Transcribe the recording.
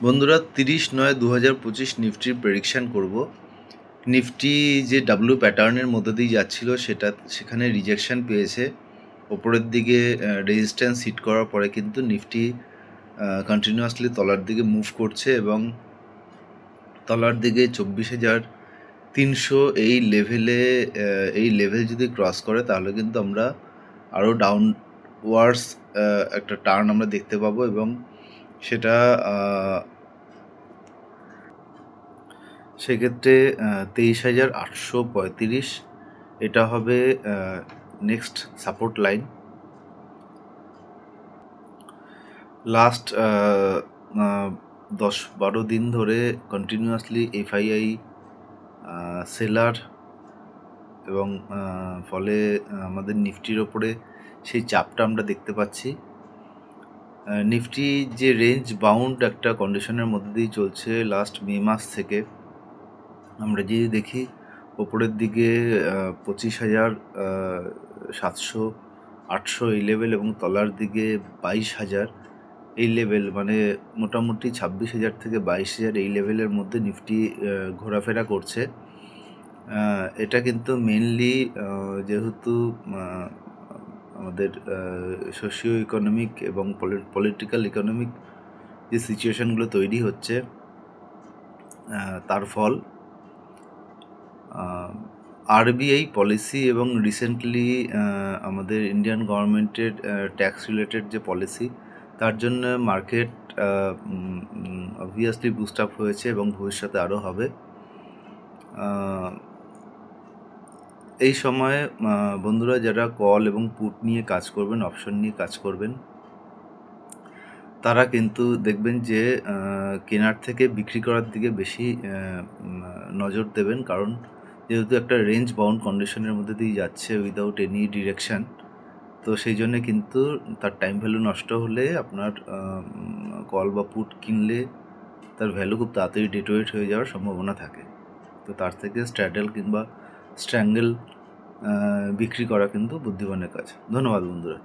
বন্ধুরা 30/9/2025 নিফটির প্রেডিকশান করব। নিফটি যে ডাব্লিউ প্যাটার্নের মধ্যে দিয়ে যাচ্ছিল সেখানে রিজেকশন পেয়েছে। ওপরের দিকে রেজিস্ট্যান্স হিট করার পরে কিন্তু নিফটি কন্টিনিউয়াসলি তলার দিকে মুভ করছে এবং তলার দিকে 24,300 এই লেভেল যদি ক্রস করে তাহলে কিন্তু আমরা আরও ডাউনওয়ার্ডস একটা টার্ন আমরা দেখতে পাবো এবং সেটা সেক্ষেত্রে 23,835 এটা হবে নেক্সট সাপোর্ট লাইন। লাস্ট 10-12 দিন ধরে কন্টিনিউয়াসলি এফআইআই সেলার এবং ফলে আমাদের নিফটির ওপরে সেই চাপটা আমরা দেখতে পাচ্ছি। নিফটি যে রেঞ্জ বাউন্ড একটা কন্ডিশনের মধ্যে দিয়ে চলছে লাস্ট মে মাস থেকে। আমরা যদি দেখি ওপরের দিকে 25,700-800 এই লেভেল এবং তলার দিকে 22,000 এই লেভেল, মানে মোটামুটি 26,000 থেকে 22,000 এই লেভেলের মধ্যে নিফটি ঘোরাফেরা করছে। এটা কিন্তু মেনলি যেহেতু আমাদের সোশিও ইকোনমিক এবং পলিটিক্যাল ইকোনমিক যে সিচুয়েশানগুলো তৈরি হচ্ছে তার ফল। আরবিআই পলিসি এবং রিসেন্টলি আমাদের ইন্ডিয়ান গভর্নমেন্টের ট্যাক্স রিলেটেড যে পলিসি, তার জন্য মার্কেট অবভিয়াসলি বুস্ট আপ হয়েছে এবং ভবিষ্যতে আরও হবে। এই সময়ে বন্ধুরা যারা কল এবং পুট নিয়ে কাজ করবেন, অপশন নিয়ে কাজ করবেন, তারা কিন্তু দেখবেন যে কেনার থেকে বিক্রি করার দিকে বেশি নজর দেবেন, কারণ যেহেতু একটা রেঞ্জ বাউন্ড কন্ডিশনের মধ্যে দিয়ে যাচ্ছে উইদাউট এনি ডিরেকশান, তো সেই জন্যে কিন্তু তার টাইম ভ্যালু নষ্ট হলে আপনার কল বা পুট কিনলে তার ভ্যালু খুব তাড়াতাড়ি ডিটোরেট হয়ে যাওয়ার সম্ভাবনা থাকে। তো তার থেকে স্ট্র্যাডেল কিংবা স্ট্র্যাঙ্গেল বিক্রি করা কিন্তু বুদ্ধিমানের কাজ। ধন্যবাদ বন্ধুরা।